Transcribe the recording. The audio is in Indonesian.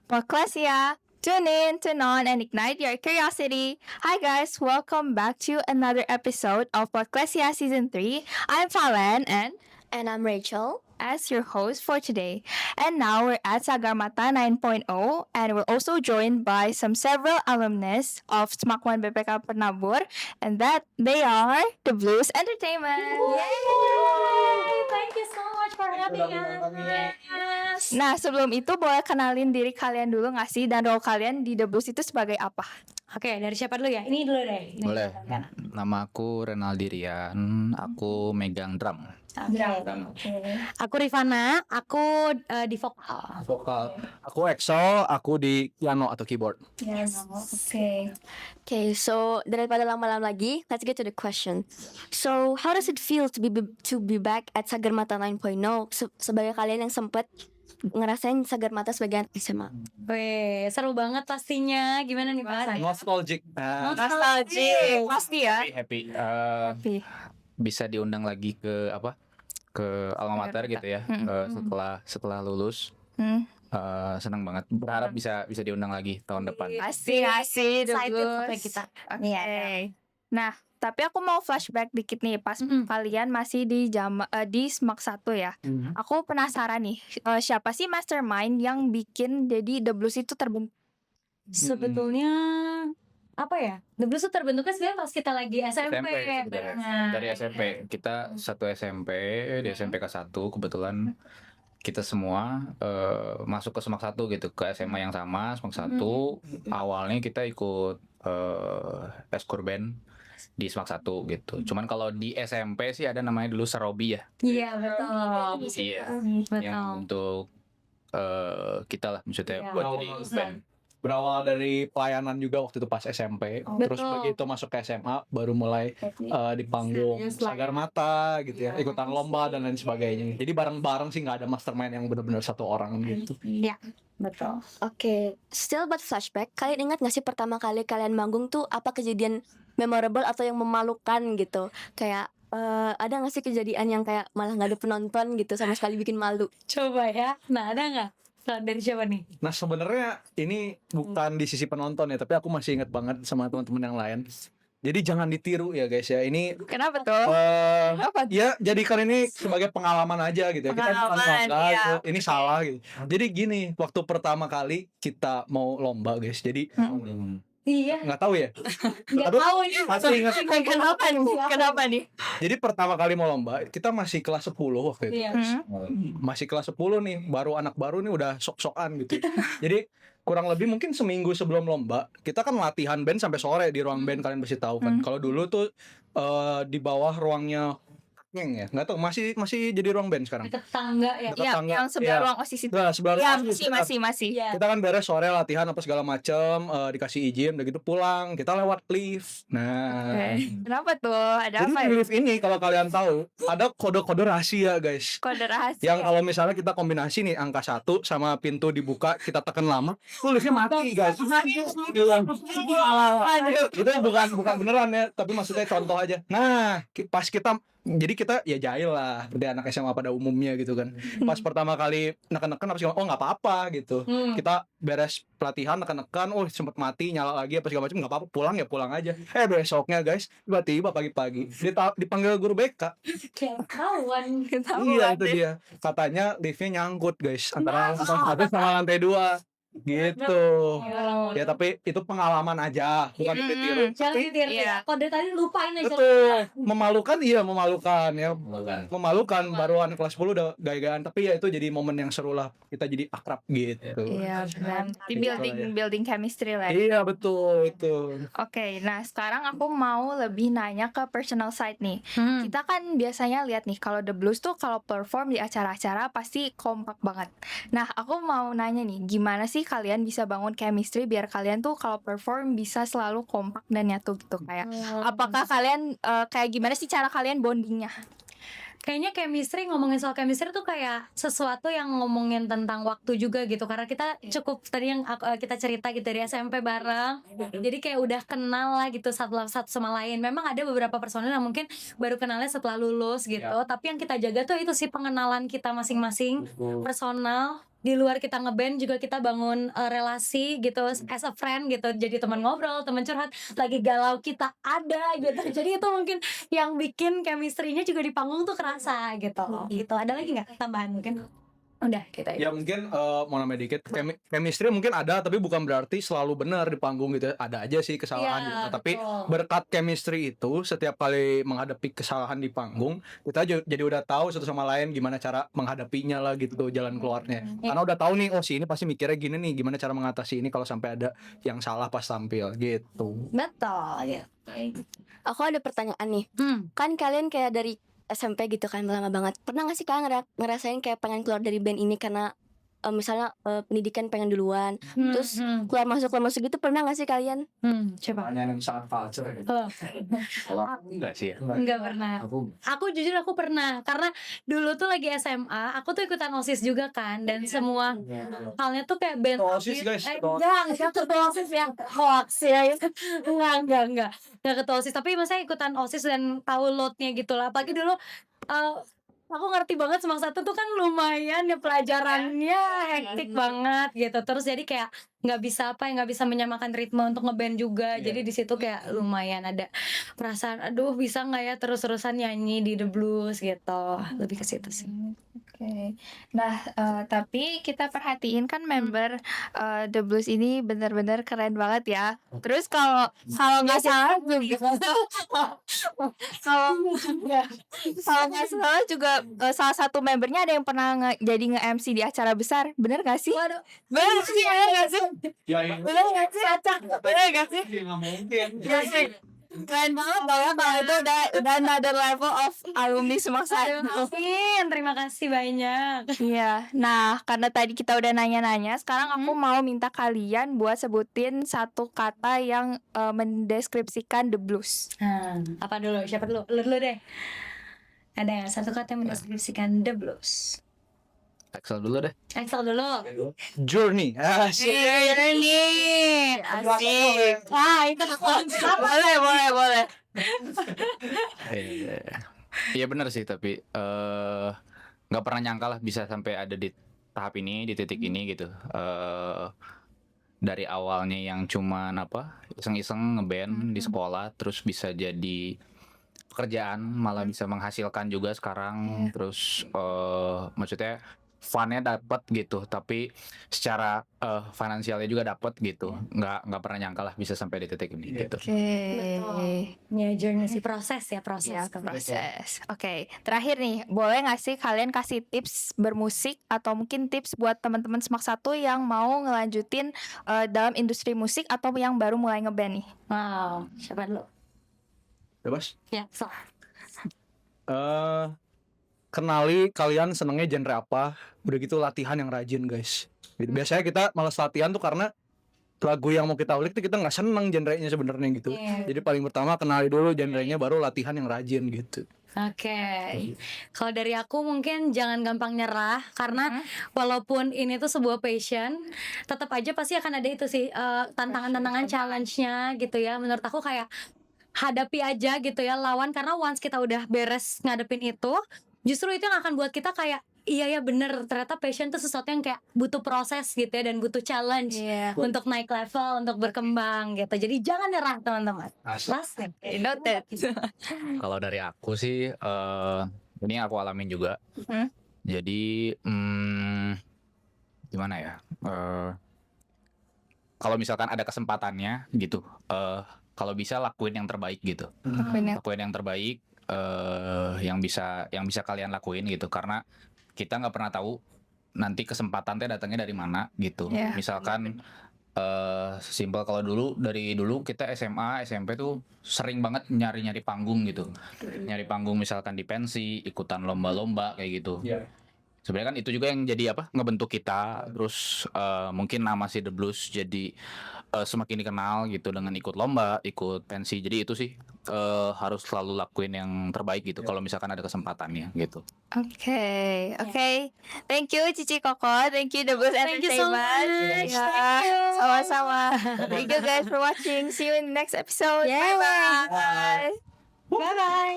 Podclassia. Tune in, tune on, and ignite your curiosity. Hi guys, welcome back to another episode of Podclassia Season 3. I'm Falen and I'm Rachel. as your host for today. And now we're at Sagarmata 9.0 and we're also joined by some several alumnus of Smakwan BPK Pernabur and that they are the Blues Entertainment. Yay! Thank you so much for having us. Nah, sebelum itu boleh kenalin diri kalian dulu gak sih? Dan role kalian di The Blues itu sebagai apa? Oke, dari siapa dulu ya? Ini dulu deh. Ini Boleh. kan. Nama aku Renaldi Rian, aku megang drum. Aku Rifana, aku di vokal. Vokal. Aku EXO, aku di piano atau keyboard. Okay, so daripada lama-lama lagi, let's get to the question. So, how does it feel to be back at Sagarmata 9.0 sebagai kalian yang sempat ngerasain Sagarmata sebagai anak SMA? Weh, seru banget pastinya. Gimana nih Pak? Nostalgic. Nostalgic. Pasti ya. Happy. Happy. Bisa diundang lagi ke ke alma mater gitu ya. Setelah lulus. Senang banget. Berharap bisa diundang lagi tahun depan. Pasti The Excited Blues. sampai kita. Oke. Nah, tapi aku mau flashback dikit nih pas kalian masih di SMAK 1 ya. Aku penasaran nih, siapa sih mastermind yang bikin jadi The Blues itu terbentuk? Sebetulnya apa ya? The Blues tuh terbentuknya sebenarnya pas kita lagi SMP. sebenarnya. Nah, Dari SMP. Kita satu SMP, di SMP ke-1 kebetulan kita semua masuk ke SMAK 1 gitu, ke SMA yang sama, SMAK 1. Awalnya kita ikut eskul band di SMAK 1 gitu. Cuman kalau di SMP sih ada namanya dulu Sarobi ya. Iya betul. Iya. Betul. Yang untuk kita lah maksudnya Iya. buat jadi band. Berawal dari pelayanan juga waktu itu pas SMP. Terus Betul. begitu masuk ke SMA baru mulai di panggung Serius lah. Sagarmata gitu ya, ikutan lomba dan lain sebagainya. Jadi bareng-bareng sih nggak ada mastermind yang benar-benar satu orang gitu. Betul. Oke, still but flashback. Kalian ingat gak sih pertama kali kalian manggung tuh apa kejadian memorable atau yang memalukan gitu? Kayak ada gak sih kejadian yang kayak malah gak ada penonton gitu sama sekali bikin malu? Coba ya. Nah, ada nggak? Dari siapa nih? Nah sebenarnya ini bukan di sisi penonton ya, tapi aku masih ingat banget sama teman-teman yang lain. Jadi jangan ditiru ya guys ya. Ini Kenapa tuh? Kenapa? Ya jadikan ini sebagai pengalaman aja gitu ya. Kita bukan Pengalaman, bangga, iya. ini salah gitu. Jadi gini, waktu pertama kali kita mau lomba guys. Jadi Iya. nggak tahu ya. Nggak Aduh, tahu ini. masih ingat. Kenapa nih? Jadi pertama kali mau lomba, kita masih kelas 10 waktu itu. Iya. Masih kelas 10 nih, anak baru nih udah sok-sokan gitu. Jadi kurang lebih mungkin seminggu sebelum lomba, kita kan latihan band sampai sore di ruang band, kalian pasti tahu kan. Kalau dulu tuh di bawah ruangnya ya, nggak tahu masih jadi ruang band sekarang. Deket tangga ya. Dekat Iya, tangga, yang sebelah iya. ruang OSIS itu. Nah, sebelah Iya, ruang OSIS. masih. Iya. Kita kan beres sore latihan apa segala macem, dikasih izin, udah gitu pulang, kita lewat lift. Nah, Kenapa tuh? Ada jadi apa di ya? lift ini kalau kalian tahu ada kode-kode rahasia guys. Kode rahasia. Yang kalau misalnya kita kombinasi nih angka 1 sama pintu dibuka, kita tekan lama, tuh liftnya mati guys. Itu bukan beneran ya, tapi maksudnya contoh aja. Nah, pas kita jadi kita ya jahil lah seperti anak SMA pada umumnya gitu kan. Pas pertama kali neken-neken apa segala, oh nggak apa-apa gitu. Kita beres pelatihan neken-neken, oh sempet mati nyala lagi apa segala macam, nggak apa-apa, pulang ya pulang aja. Besoknya guys tiba-tiba pagi-pagi dipanggil guru BK. Kawan. Iya itu dia, katanya liftnya nyangkut guys antara lantai 1 sama lantai 2 gitu. Ya tapi itu pengalaman aja, bukan ditiru. Jangan ditiru Iya. ya. Kode tadi lupain aja. Betul, memalukan ya, memalukan baru anak kelas 10 udah gaya-gayaan, tapi ya itu jadi momen yang seru lah, kita jadi akrab gitu. Iya, benar. Di Gitu building chemistry lah. Iya betul itu. Oke, nah sekarang aku mau lebih nanya ke personal side nih. Kita kan biasanya lihat nih kalau The Blues tuh kalau perform di acara-acara pasti kompak banget. Nah, aku mau nanya nih, gimana sih kalian bisa bangun chemistry biar kalian tuh kalau perform bisa selalu kompak dan nyatu gitu kayak apakah kalian kayak gimana sih cara kalian bondingnya? Kayaknya ngomongin soal chemistry tuh kayak sesuatu yang ngomongin tentang waktu juga gitu. Karena kita cukup tadi yang kita cerita gitu dari SMP bareng. Jadi kayak udah kenal lah gitu satu sama lain. Memang ada beberapa personil yang mungkin baru kenalnya setelah lulus gitu. Tapi yang kita jaga tuh itu sih pengenalan kita masing-masing personal. di luar kita ngeband juga kita bangun relasi gitu as a friend gitu, jadi teman ngobrol, teman curhat, lagi galau kita ada gitu. Jadi itu mungkin yang bikin chemistry-nya juga di panggung tuh kerasa gitu. Gitu. Ada lagi nggak tambahan mungkin? Udah kita Ya mungkin mau nambah dikit, chemistry mungkin ada tapi bukan berarti selalu benar di panggung gitu. Ada aja sih kesalahan Iya, gitu. Tapi betul. berkat chemistry itu setiap kali menghadapi kesalahan di panggung, kita jadi udah tahu satu sama lain gimana cara menghadapinya lah gitu, jalan keluarnya. Karena udah tahu nih, oh si ini pasti mikirnya gini nih, gimana cara mengatasi ini kalau sampai ada yang salah pas tampil gitu. Betul. Ya. Aku ada pertanyaan nih. Kan kalian kayak dari SMP gitu kan lama banget. Pernah gak sih kalian ngerasain kayak pengen keluar dari band ini karena misalnya pendidikan pengen duluan, terus keluar masuk gitu, pernah gak sih kalian? Coba. Pertanyaan yang sangat culture ya. Kalau aku enggak sih ya. Enggak pernah. Aku jujur aku pernah, karena dulu tuh lagi SMA, aku tuh ikutan OSIS juga kan, dan semua halnya tuh kayak band. OSIS, guys. Enggak ketua OSIS yang hoax ya. Enggak ketua OSIS, tapi masa ikutan OSIS dan tahu loadnya gitu lah. Apalagi dulu aku ngerti banget semester 1 tuh kan lumayan ya, pelajarannya hektik banget gitu. Terus jadi kayak nggak bisa menyamakan ritme untuk ngeband juga. Jadi di situ kayak lumayan ada perasaan, aduh bisa nggak ya terus-terusan nyanyi di The Blues gitu. Lebih ke situ sih. Oke. Nah, tapi kita perhatiin kan member The Blues ini benar-benar keren banget ya. Terus kalau nggak salah kalau nggak salah juga salah satu membernya ada yang pernah jadi nge-MC di acara besar, bener gak sih? Waduh. Bener sih, bener gak sih? Ya ini Bener gak sih? Bener gak sih? nggak mungkin. Ya sih. Keren banget ya kalau itu udah another level of alumni Semaksa. Terima kasih banyak. Iya, nah karena tadi kita udah nanya-nanya, sekarang aku mau minta kalian buat sebutin satu kata yang mendeskripsikan The Blues. Apa dulu? Siapa dulu? Lu dulu deh. Ada yang satu kata yang mendeskripsikan The Blues. Axel dulu deh. Axel dulu. Journey. Asik. Ini asik. Itu boleh. Iya benar sih, tapi nggak pernah nyangka lah bisa sampai ada di tahap ini, di titik ini gitu. Dari awalnya yang cuman iseng-iseng ngeband di sekolah, terus bisa jadi pekerjaan, malah bisa menghasilkan juga sekarang. Terus maksudnya funnya dapat gitu, tapi secara finansialnya juga dapat gitu. Nggak pernah nyangka lah bisa sampai di titik ini gitu. Oke. Ya journey sih, proses. Ya, proses. Oke, terakhir nih, boleh nggak sih kalian kasih tips bermusik atau mungkin tips buat teman-teman Semak 1 yang mau ngelanjutin dalam industri musik atau yang baru mulai ngeband nih? Wow, siapa dulu? Bebas. Ya, so. Kenali kalian senengnya genre apa, udah gitu latihan yang rajin guys. Gitu. Biasanya kita malas latihan tuh karena lagu yang mau kita ulik tuh kita nggak seneng genrenya sebenarnya gitu. Jadi paling pertama kenali dulu genrenya, baru latihan yang rajin gitu. Oke. Kalau dari aku mungkin jangan gampang nyerah, karena walaupun ini tuh sebuah passion, tetap aja pasti akan ada itu sih tantangan-tantangan, challenge-nya gitu ya. Menurut aku kayak hadapi aja gitu ya, lawan, karena once kita udah beres ngadepin itu, justru itu yang akan buat kita kayak iya ya bener, ternyata passion tuh sesuatu yang kayak butuh proses gitu ya, dan butuh challenge untuk naik level, untuk berkembang gitu. Jadi jangan nyerah teman-teman. Last nih. Noted. Kalau dari aku sih, ini aku alamin juga. Jadi gimana ya? Kalau misalkan ada kesempatannya gitu, kalau bisa lakuin yang terbaik gitu. Lakuin yang terbaik, yang bisa kalian lakuin gitu, karena kita nggak pernah tahu nanti kesempatan teh datangnya dari mana gitu. Misalkan simpel, kalau dari dulu kita SMA SMP tuh sering banget nyari panggung gitu, nyari panggung misalkan di pensi, ikutan lomba-lomba kayak gitu. Sebenarnya kan itu juga yang jadi ngebentuk kita. Terus mungkin nama si The Blues jadi semakin dikenal gitu dengan ikut lomba, ikut pensi. Jadi itu sih harus selalu lakuin yang terbaik gitu kalau misalkan ada kesempatannya gitu. Oke. Thank you Cici Koko, thank you The Blues Thank you so Entertainment. much. Thank you. Sama-sama. Thank you guys for watching. See you in the next episode. Yeah. Bye-bye. Bye bye.